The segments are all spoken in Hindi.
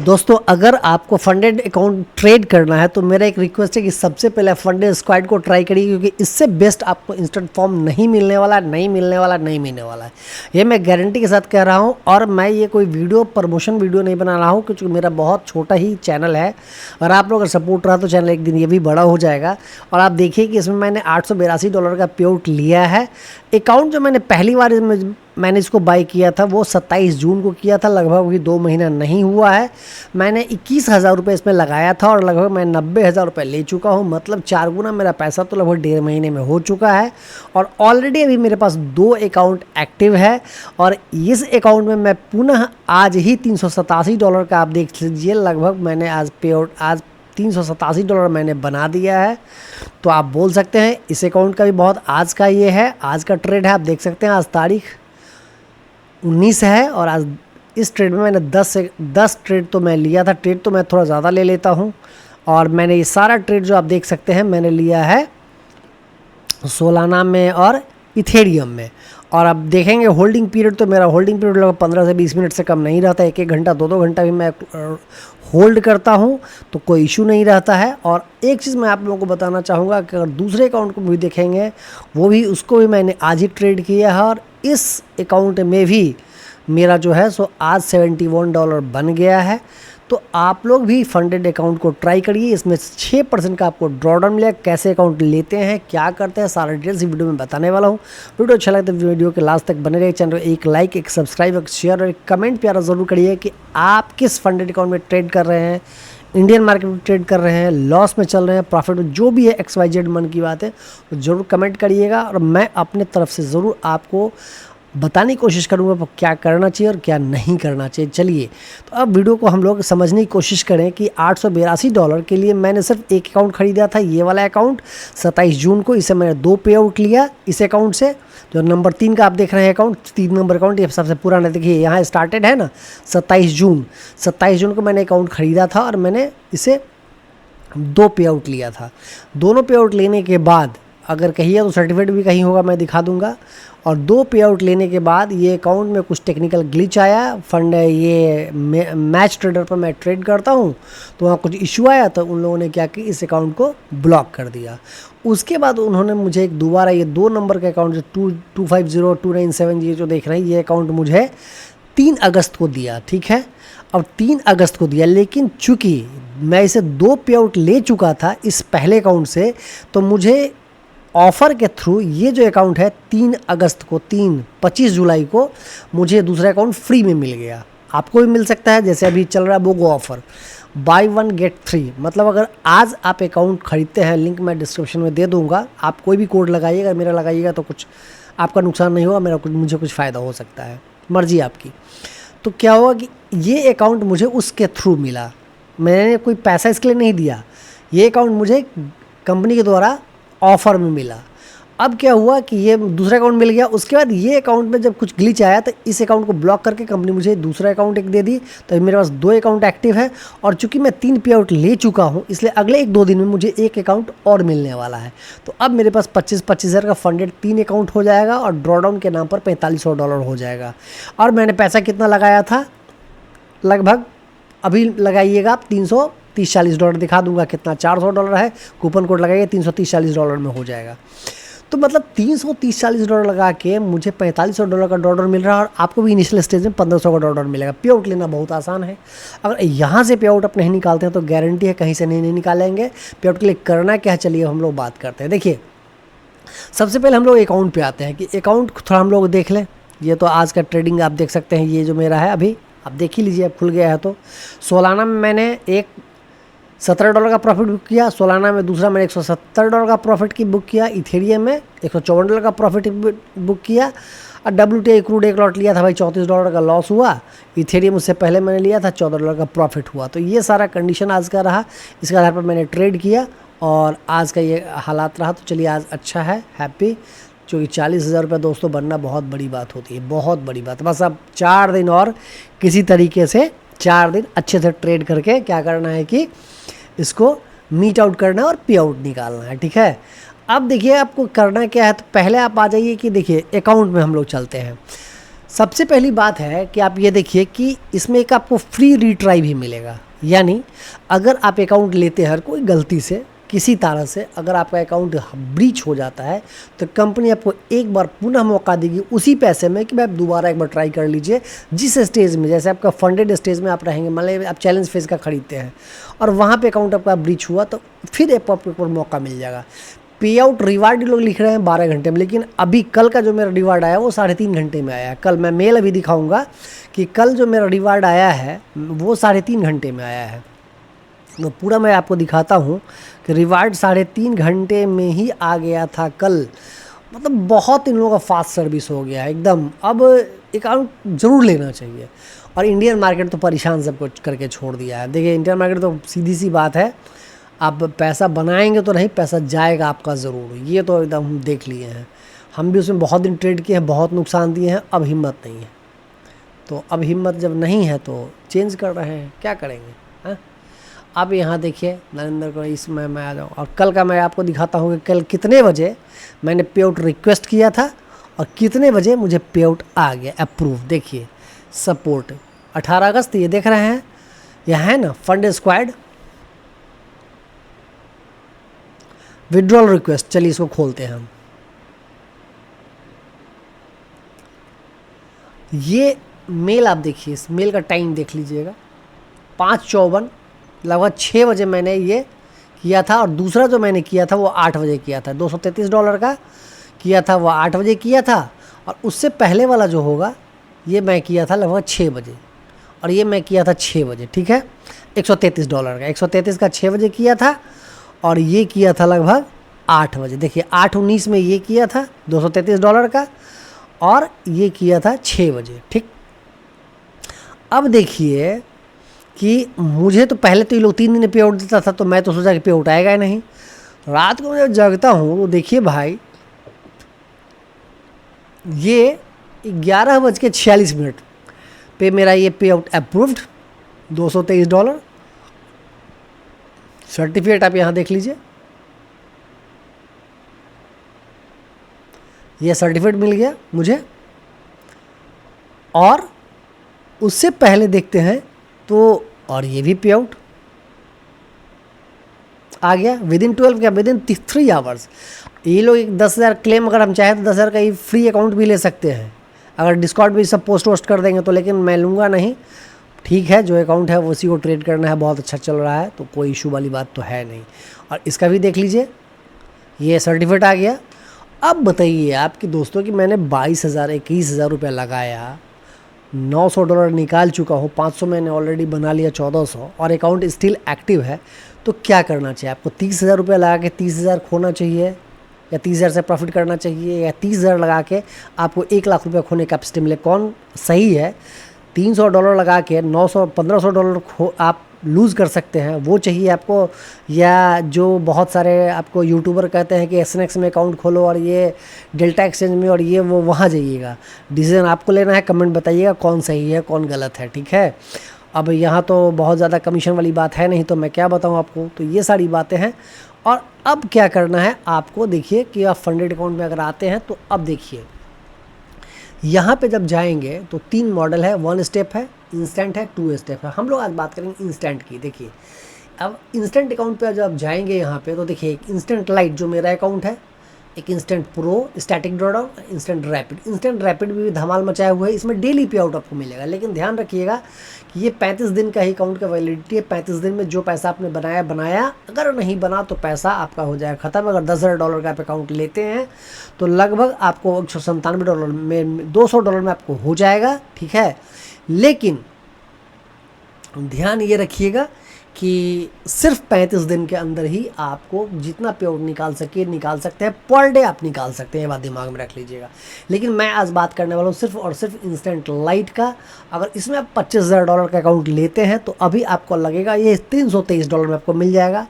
दोस्तों अगर आपको फंडेड अकाउंट ट्रेड करना है तो मेरा एक रिक्वेस्ट है कि सबसे पहले फंडेड स्क्वाड को ट्राई करिए, क्योंकि इससे बेस्ट आपको इंस्टेंट फॉर्म नहीं मिलने वाला, नहीं मिलने वाला है। ये मैं गारंटी के साथ कह रहा हूँ। और मैं ये कोई वीडियो प्रमोशन वीडियो नहीं बना रहा हूँ, क्योंकि मेरा बहुत छोटा ही चैनल है। और आप लोग अगर सपोर्ट रहा तो चैनल एक दिन ये भी बड़ा हो जाएगा। और आप देखिए कि इसमें मैंने $882 का पे आउट लिया है। अकाउंट जो मैंने पहली बार मैंने इसको बाई किया था वो 27 जून को किया था, लगभग भी 2 महीना नहीं हुआ है। मैंने 21,000 रुपये इसमें लगाया था और लगभग मैं 90,000 रुपये ले चुका हूँ। मतलब 4 गुना मेरा पैसा तो लगभग 1.5 महीने में हो चुका है। और ऑलरेडी अभी मेरे पास 2 अकाउंट एक्टिव है। और इस अकाउंट में मैं पुनः आज ही $387 का, आप देख लीजिए, लगभग मैंने आज पे आउट आज $387 मैंने बना दिया है। तो आप बोल सकते हैं इस अकाउंट का भी बहुत आज का ये है, आज का ट्रेड है। आप देख सकते हैं आज तारीख 19 है और आज इस ट्रेड में मैंने 10 ट्रेड तो मैं लिया था। ट्रेड तो मैं थोड़ा ज़्यादा ले लेता हूँ। और मैंने ये सारा ट्रेड जो आप देख सकते हैं मैंने लिया है सोलाना में और इथेरियम में। और अब देखेंगे होल्डिंग पीरियड, तो मेरा होल्डिंग पीरियड लगभग 15 से 20 मिनट से कम नहीं रहता। 1-1 घंटा 2-2 घंटा भी मैं होल्ड करता हूं तो कोई इशू नहीं रहता है। और एक चीज़ मैं आप लोगों को बताना चाहूँगा कि अगर दूसरे अकाउंट को भी देखेंगे, वो भी उसको भी मैंने आज ही ट्रेड किया है। और इस अकाउंट में भी मेरा जो है सो आज $71 बन गया है। तो आप लोग भी फंडेड अकाउंट को ट्राई करिए। इसमें 6% का आपको ड्रॉडाउन मिलेगा। कैसे अकाउंट लेते हैं, क्या करते हैं, सारा डिटेल्स वीडियो में बताने वाला हूँ। वीडियो अच्छा लगता है तो वीडियो के लास्ट तक बने रहिए। चैनल को एक लाइक, एक सब्सक्राइब, एक शेयर और एक कमेंट प्यारा ज़रूर करिए कि आप किस फंडेड अकाउंट में ट्रेड कर रहे हैं, इंडियन मार्केट में ट्रेड कर रहे हैं, लॉस में चल रहे हैं, प्रॉफिट में, जो भी है XYZ मन की बात है, तो ज़रूर कमेंट करिएगा। और मैं अपने तरफ से ज़रूर आपको बताने की कोशिश करूँगा क्या करना चाहिए और क्या नहीं करना चाहिए। चलिए तो अब वीडियो को हम लोग समझने की कोशिश करें कि $882 के लिए मैंने सिर्फ एक अकाउंट ख़रीदा था, ये वाला अकाउंट 27 जून को। इसे मैंने 2 पे आउट लिया इस अकाउंट से। जो नंबर 3 का आप देख रहे हैं अकाउंट, 3 नंबर अकाउंट, ये सबसे पुराना, देखिए यहाँ स्टार्टेड है ना 27 जून को मैंने अकाउंट ख़रीदा था और मैंने इसे 2 पे आउट लिया था। दोनों पे आउट लेने के बाद अगर कहिए तो सर्टिफिकेट भी कहीं होगा, मैं दिखा दूंगा। और 2 पे आउट लेने के बाद ये अकाउंट में कुछ टेक्निकल ग्लिच आया। फंड ये मैच ट्रेडर पर मैं ट्रेड करता हूँ, तो वहाँ कुछ इशू आया, तो उन लोगों ने क्या कि इस अकाउंट को ब्लॉक कर दिया। उसके बाद उन्होंने मुझे एक दोबारा ये 2 नंबर का अकाउंट जो 250-297 ये जो देख रहे हैं, ये अकाउंट मुझे 3 अगस्त को दिया। ठीक है, अब 3 अगस्त को दिया, लेकिन चूँकि मैं इसे 2 पे आउट ले चुका था इस पहले अकाउंट से, तो मुझे ऑफ़र के थ्रू ये जो अकाउंट है 25 जुलाई को मुझे दूसरा अकाउंट फ्री में मिल गया। आपको भी मिल सकता है, जैसे अभी चल रहा है बोगो ऑफ़र, बाय 1 गेट 3। मतलब अगर आज आप अकाउंट ख़रीदते हैं, लिंक मैं डिस्क्रिप्शन में दे दूंगा, आप कोई भी कोड लगाइएगा, मेरा लगाइएगा तो कुछ आपका नुकसान नहीं होगा, मुझे कुछ फ़ायदा हो सकता है, मर्जी आपकी। तो क्या हुआ कि ये अकाउंट मुझे उसके थ्रू मिला, मैंने कोई पैसा इसके लिए नहीं दिया। ये अकाउंट मुझे कंपनी के द्वारा ऑफ़र में मिला। अब क्या हुआ कि ये दूसरा अकाउंट मिल गया। उसके बाद ये अकाउंट में जब कुछ ग्लिच आया तो इस अकाउंट को ब्लॉक करके कंपनी मुझे दूसरा अकाउंट एक दे दी। तो मेरे पास 2 अकाउंट एक्टिव है। और चूंकि मैं 3 पे आउट ले चुका हूँ, इसलिए अगले 1-2 दिन में मुझे एक अकाउंट और मिलने वाला है। तो अब मेरे पास 25,000 का फंडेड 3 अकाउंट हो जाएगा और ड्रॉडाउन के नाम पर $4500 हो जाएगा। और मैंने पैसा कितना लगाया था, लगभग अभी लगाइएगा आप $330-40 दिखा दूंगा कितना, $400 है। कूपन कोड लगाइए, $330-40 में हो जाएगा। तो मतलब $330-40 लगा के मुझे $4500 का ड्रॉडाउन मिल रहा है। और आपको भी इनिशियल स्टेज में $1500 का ड्रॉडाउन मिलेगा। पे आउट लेना बहुत आसान है। अगर यहाँ से पे आउट आप नहीं निकालते हैं तो गारंटी है कहीं से नहीं निकालेंगे। पे आउट के लिए करना क्या है, चलिए हम लोग बात करते हैं। देखिए सबसे पहले हम लोग अकाउंट पर आते हैं कि अकाउंट थोड़ा हम लोग देख लें। ये तो आज का ट्रेडिंग आप देख सकते हैं, ये जो मेरा है अभी आप देख ही लीजिए, अब खुल गया है। तो सोलाना में मैंने एक $17 का प्रॉफिट बुक किया, सोलाना में दूसरा मैंने $170 का प्रॉफिट की बुक किया, इथेरियम में $154 का प्रॉफिट बुक किया। और WTI क्रूड एक लॉट लिया था भाई, $34 का लॉस हुआ। इथेरियम उससे पहले मैंने लिया था, $14 का प्रॉफिट हुआ। तो ये सारा कंडीशन आज का रहा, इसके आधार पर मैंने ट्रेड किया और आज का ये हालात रहा। तो चलिए आज अच्छा है, हैप्पी। क्योंकि 40,000 रुपये दोस्तों बनना बहुत बड़ी बात होती है, बहुत बड़ी बात। बस अब 4 दिन और किसी तरीके से 4 दिन अच्छे से ट्रेड करके क्या करना है कि इसको मीट आउट करना है और पे आउट निकालना है। ठीक है, अब देखिए आपको करना क्या है। तो पहले आप आ जाइए कि देखिए अकाउंट में हम लोग चलते हैं। सबसे पहली बात है कि आप ये देखिए कि इसमें एक आपको फ्री रीट्राई भी मिलेगा। यानी अगर आप अकाउंट लेते हैं कोई गलती से किसी तरह से अगर आपका अकाउंट ब्रीच हो जाता है तो कंपनी आपको एक बार पुनः मौका देगी उसी पैसे में कि भाई आप दोबारा एक बार ट्राई कर लीजिए। जिस स्टेज में, जैसे आपका फंडेड स्टेज में आप रहेंगे, मान लीजिए आप चैलेंज फेज का खरीदते हैं और वहाँ पे अकाउंट आपका ब्रीच हुआ तो फिर आपको मौका मिल जाएगा। पे आउट रिवार्ड लोग लिख रहे हैं 12 घंटे में, लेकिन अभी कल का जो मेरा रिवार्ड आया वो 3.5 घंटे में आया है। कल मैं मेल अभी दिखाऊंगा कि कल जो मेरा रिवार्ड आया है वो 3.5 घंटे में आया है। तो पूरा मैं आपको दिखाता हूँ कि रिवार्ड 3.5 घंटे में ही आ गया था कल। मतलब बहुत इन लोगों का फास्ट सर्विस हो गया है एकदम। अब अकाउंट ज़रूर लेना चाहिए। और इंडियन मार्केट तो परेशान सबको करके छोड़ दिया है। देखिए इंडियन मार्केट तो सीधी सी बात है, आप पैसा बनाएंगे तो नहीं, पैसा जाएगा आपका ज़रूर। ये तो एकदम हम देख लिए हैं। हम भी उसमें बहुत दिन ट्रेड किए हैं, बहुत नुकसान दिए हैं, अब हिम्मत नहीं है। तो अब हिम्मत जब नहीं है तो चेंज कर रहे हैं, क्या करेंगे। हाँ, अब यहाँ देखिए नरेंद्र को, इसमें मैं आ जाऊँ और कल का मैं आपको दिखाता हूँ कि कल कितने बजे मैंने पे आउट रिक्वेस्ट किया था और कितने बजे मुझे पे आउट आ गया अप्रूव। देखिए सपोर्ट 18 अगस्त, ये देख रहे हैं, यह है ना फंड स्क्वाड विड्रॉल रिक्वेस्ट। चलिए इसको खोलते हैं हम। ये मेल आप देखिए, इस मेल का टाइम देख लीजिएगा, 5:54, लगभग 6 बजे मैंने ये किया था। और दूसरा जो मैंने किया था वो 8 बजे किया था, $233 का किया था, वो 8 बजे किया था। और उससे पहले वाला जो होगा ये मैं किया था लगभग 6 बजे, और ये मैं किया था 6 बजे, ठीक है, $133 का। 133 का 6 बजे किया था और ये किया था लगभग 8 बजे। देखिए 8:19 में ये किया था $233 का, और ये किया था 6 बजे, ठीक। अब देखिए कि मुझे तो पहले तो ये लोग 3 दिन पे आउट देता था, तो मैं तो सोचा कि पे आउट आएगा ही नहीं। रात को जब जगता हूँ तो देखिए भाई ये 11:46 पे मेरा ये पे आउट अप्रूव्ड, $223। सर्टिफिकेट आप यहाँ देख लीजिए, ये सर्टिफिकेट मिल गया मुझे। और उससे पहले देखते हैं तो, और ये भी पे आउट आ गया विदिन 12 क्या विदिन 3 आवर्स। ये लोग 10,000 क्लेम, अगर हम चाहें तो 10,000 का ही फ्री अकाउंट भी ले सकते हैं अगर डिस्कॉर्ड भी सब पोस्ट वोस्ट कर देंगे तो, लेकिन मैं लूँगा नहीं। ठीक है, जो अकाउंट है उसी को ट्रेड करना है, बहुत अच्छा चल रहा है तो कोई इशू वाली बात तो है नहीं। और इसका भी देख लीजिए, ये सर्टिफिकेट आ गया। अब बताइए आपके दोस्तों कि मैंने 22,000 21,000 रुपये लगाया, $900 निकाल चुका हूँ, 500 मैंने ऑलरेडी बना लिया, 1400, और अकाउंट स्टिल एक्टिव है। तो क्या करना चाहिए आपको? 30,000 रुपये लगा के 30,000 खोना चाहिए, या 30,000 से प्रॉफिट करना चाहिए, या 30,000 लगा के आपको 1,00,000 रुपये खोने का कैपेसिटी मिले? कौन सही है? $300 लगा के $1,500 आप लूज़ कर सकते हैं, वो चाहिए आपको? या जो बहुत सारे आपको यूट्यूबर कहते हैं कि SNX में अकाउंट खोलो और ये डेल्टा एक्सचेंज में और ये वो, वहाँ जाइएगा? डिसीजन आपको लेना है, कमेंट बताइएगा कौन सही है कौन गलत है, ठीक है। अब यहाँ तो बहुत ज़्यादा कमीशन वाली बात है नहीं, तो मैं क्या बताऊँ आपको। तो ये सारी बातें हैं। और अब क्या करना है आपको, देखिए कि आप फंडेड अकाउंट में अगर आते हैं तो अब देखिए यहाँ पे जब जाएंगे तो 3 मॉडल है, 1 स्टेप है, इंस्टेंट है, 2 स्टेप है। हम लोग आज बात करेंगे इंस्टेंट की। देखिए अब इंस्टेंट अकाउंट पे जब जाएंगे यहाँ पे तो देखिए एक इंस्टेंट लाइट जो मेरा अकाउंट है, एक instant pro static drawdown, instant rapid. Instant rapid भी धमाल मचाया हुआ है, इसमें डेली पे आउट आपको मिलेगा। लेकिन ध्यान रखिएगा कि ये 35 दिन का ही अकाउंट का वैलिडिटी है। 35 दिन में जो पैसा आपने बनाया, अगर नहीं बना तो पैसा आपका हो जाएगा ख़त्म। अगर $10,000 का आप अकाउंट लेते हैं तो लगभग आपको $197 में, $200 में आपको हो जाएगा, ठीक है। लेकिन ध्यान ये रखिएगा कि सिर्फ 35 दिन के अंदर ही आपको जितना पे आउट निकाल सकते हैं, पर डे आप निकाल सकते हैं, ये बात दिमाग में रख लीजिएगा। लेकिन मैं आज बात करने वाला हूँ सिर्फ और सिर्फ इंस्टेंट लाइट का। अगर इसमें आप $25,000 का अकाउंट लेते हैं तो अभी आपको लगेगा ये $323 में आपको मिल जाएगा।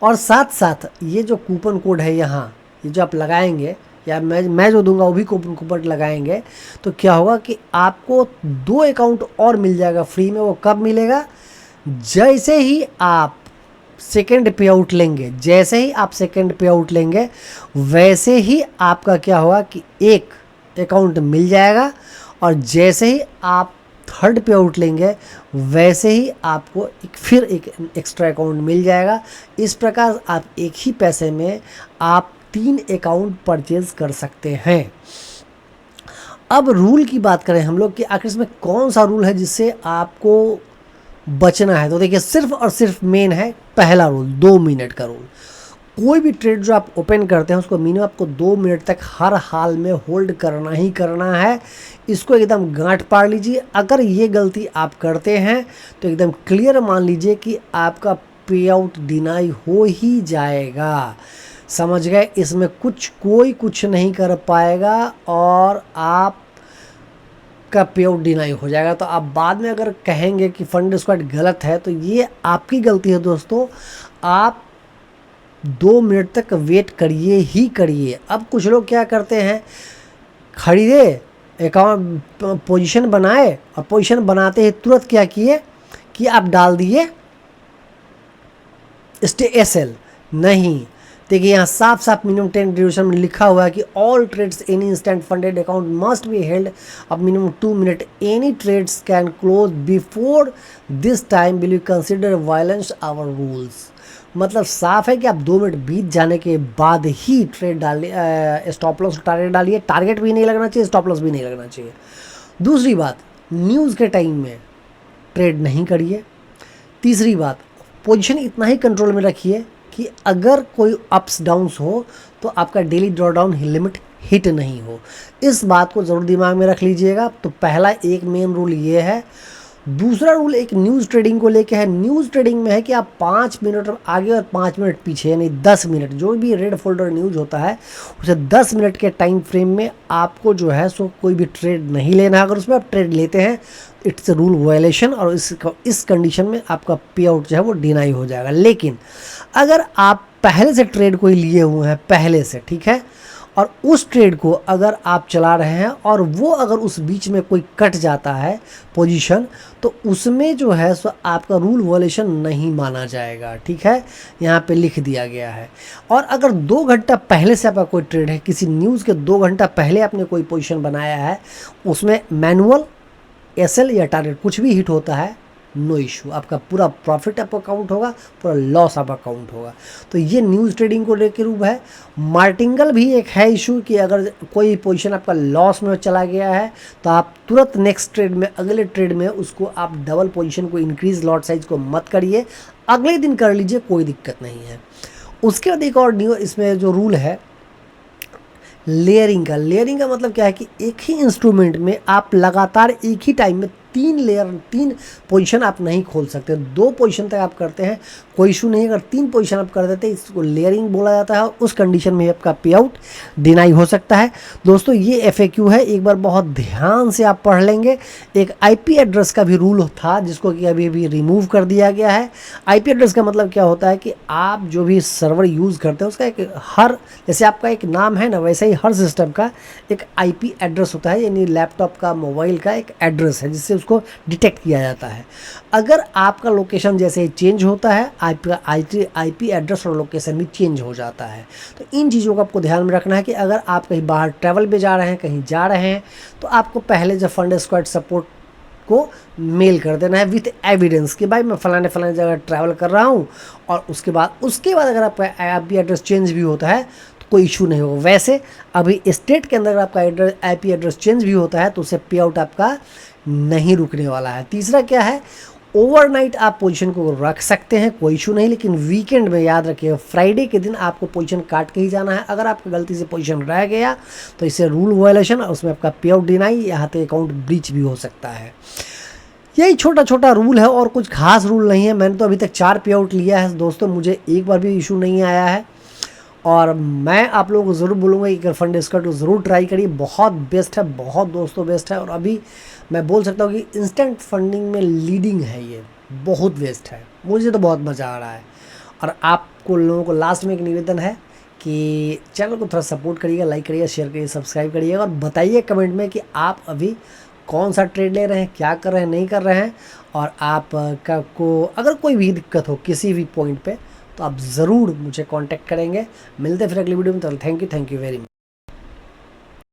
और साथ साथ ये जो कूपन कोड है यहाँ, ये जो आप लगाएंगे, या मैं जो दूंगा वो भी कूपन लगाएंगे, तो क्या होगा कि आपको 2 अकाउंट और मिल जाएगा फ्री में। वो कब मिलेगा? जैसे ही आप सेकंड पे आउट लेंगे, जैसे ही आप सेकंड पे आउट लेंगे वैसे ही आपका क्या होगा कि एक अकाउंट मिल जाएगा और जैसे ही आप थर्ड पे आउट लेंगे वैसे ही आपको फिर एक एक्स्ट्रा अकाउंट मिल जाएगा। इस प्रकार आप एक ही पैसे में आप 3 अकाउंट परचेज कर सकते हैं। अब रूल की बात करें हम लोग कि आखिर इसमें कौन सा रूल है जिससे आपको बचना है, तो देखिए सिर्फ और सिर्फ मेन है पहला रूल, 2 मिनट का रूल। कोई भी ट्रेड जो आप ओपन करते हैं उसको मिनिमम आपको 2 मिनट तक हर हाल में होल्ड करना ही करना है। इसको एकदम गांठ पार लीजिए। अगर ये गलती आप करते हैं तो एकदम क्लियर मान लीजिए कि आपका पे आउट डिनाई हो ही जाएगा। समझ गए? इसमें कोई कुछ नहीं कर पाएगा और आप का पे आउट डिनाई हो जाएगा। तो आप बाद में अगर कहेंगे कि फंड स्क्वाड गलत है तो ये आपकी गलती है दोस्तों। आप 2 मिनट तक वेट करिए ही करिए। अब कुछ लोग क्या करते हैं, खरीदे अकाउंट पोजीशन बनाए और पोजीशन बनाते ही तुरंत क्या किए कि आप डाल दिए SL। नहीं, देखिए यहाँ साफ साफ मिनिमम 10 ड्यूरेशन में लिखा हुआ है कि all trades any instant funded account must be held अब minimum 2 minute. Any trades can close before this time will you consider violence our rules. मतलब साफ है कि आप 2 मिनट बीत जाने के बाद ही ट्रेड डालिए, स्टॉप लॉस टारगेट डालिए। टारगेट भी नहीं लगना चाहिए, स्टॉप लॉस भी नहीं लगना चाहिए। दूसरी बात, न्यूज़ के टाइम में ट्रेड नहीं करिए। तीसरी बात, पोजीशन इतना ही कंट्रोल में रखिए कि अगर कोई अप्स डाउन्स हो तो आपका डेली ड्रॉडाउन लिमिट हिट नहीं हो। इस बात को ज़रूर दिमाग में रख लीजिएगा। तो पहला एक मेन रूल ये है। दूसरा रूल एक न्यूज़ ट्रेडिंग को लेके है। न्यूज़ ट्रेडिंग में है कि आप 5 मिनट आगे और 5 मिनट पीछे यानी 10 मिनट जो भी रेड फोल्डर न्यूज़ होता है उसे 10 मिनट के टाइम फ्रेम में आपको जो है सो कोई भी ट्रेड नहीं लेना है। अगर उसमें आप ट्रेड लेते हैं इट्स रूल वायलेशन और इस कंडीशन में आपका पे आउट जो है वो डिनाई हो जाएगा। लेकिन अगर आप पहले से ट्रेड कोई लिए हुए हैं पहले से, ठीक है, और उस ट्रेड को अगर आप चला रहे हैं और वो अगर उस बीच में कोई कट जाता है पोजीशन तो उसमें जो है सो आपका रूल वायलेशन नहीं माना जाएगा। ठीक है, यहाँ पे लिख दिया गया है। और अगर 2 घंटा पहले से आपका कोई ट्रेड है, किसी न्यूज़ के 2 घंटा पहले आपने कोई पोजीशन बनाया है, उसमें मैनुअल SL या टारगेट कुछ भी हिट होता है, नो इशू, आपका पूरा प्रॉफिट आपका काउंट होगा, पूरा लॉस आपका काउंट होगा। तो ये न्यूज़ ट्रेडिंग को लेकर रूप है। मार्टिंगल भी एक है इशू कि अगर कोई पोजीशन आपका लॉस में चला गया है तो आप तुरंत नेक्स्ट ट्रेड में, अगले ट्रेड में उसको आप डबल पोजीशन को इंक्रीज लॉट साइज को मत करिए, अगले दिन कर लीजिए, कोई दिक्कत नहीं है। उसके बाद एक और न्यू इसमें जो रूल है लेयरिंग का। लेयरिंग का मतलब क्या है कि एक ही इंस्ट्रूमेंट में आप लगातार एक ही टाइम में 3 पोजीशन आप नहीं खोल सकते। 2 पोजीशन तक आप करते हैं कोई इशू नहीं। अगर 3 पोजीशन आप कर देते हैं इसको लेयरिंग बोला जाता है और उस कंडीशन में आपका पे आउट डिनाई हो सकता है। दोस्तों ये FAQ है, एक बार बहुत ध्यान से आप पढ़ लेंगे। एक IP एड्रेस का भी रूल था जिसको कि अभी रिमूव कर दिया गया है। IP एड्रेस का मतलब क्या होता है कि आप जो भी सर्वर यूज़ करते हैं उसका एक हर, जैसे आपका एक नाम है ना वैसे ही हर सिस्टम का एक IP एड्रेस होता है, यानी लैपटॉप का, मोबाइल का एक एड्रेस है जिससे उसको डिटेक्ट किया जाता है। अगर आपका लोकेशन जैसे ही चेंज होता है आपका IP एड्रेस और लोकेशन भी चेंज हो जाता है। तो इन चीज़ों को आपको ध्यान में रखना है कि अगर आप कहीं बाहर ट्रैवल पे जा रहे हैं, कहीं जा रहे हैं, तो आपको पहले जब फंड स्क्वाड सपोर्ट को मेल कर देना है विथ एविडेंस कि भाई मैं फलाने जगह ट्रैवल कर रहा हूँ। और उसके बाद अगर आपका IP एड्रेस चेंज भी होता है तो कोई इशू नहीं होगा। वैसे अभी स्टेट के अंदर आपका IP एड्रेस चेंज भी होता है तो उससे पे आउट आपका नहीं रुकने वाला है। तीसरा क्या है, ओवरनाइट आप पोजीशन को रख सकते हैं, कोई इशू नहीं, लेकिन वीकेंड में याद रखिए फ्राइडे के दिन आपको पोजीशन काट के ही जाना है। अगर आपका गलती से पोजीशन रह गया तो इससे रूल वायलेशन और उसमें आपका पे आउट डिनाई, यहाँ पे अकाउंट ब्रीच भी हो सकता है। यही छोटा छोटा रूल है और कुछ खास रूल नहीं है। मैंने तो अभी तक 4 पे आउट लिया है दोस्तों, मुझे एक बार भी इशू नहीं आया है। और मैं आप लोगों को ज़रूर बोलूँगा कि अगर फंड स्क्वाड को ज़रूर ट्राई करिए, बहुत बेस्ट है, बहुत दोस्तों बेस्ट है। और अभी मैं बोल सकता हूँ कि इंस्टेंट फंडिंग में लीडिंग है, ये बहुत बेस्ट है, मुझे तो बहुत मज़ा आ रहा है। और आपको लोगों को लास्ट में एक निवेदन है कि चैनल को थोड़ा सपोर्ट करिएगा, लाइक करिएगा, शेयर करिए, सब्सक्राइब करिएगा और बताइए कमेंट में कि आप अभी कौन सा ट्रेड ले रहे हैं, क्या कर रहे हैं, नहीं कर रहे हैं। और आप को अगर कोई भी दिक्कत हो किसी भी पॉइंट पे तो आप ज़रूर मुझे कांटेक्ट करेंगे। मिलते हैं फिर अगली वीडियो में। तो थैंक यू वेरी मच।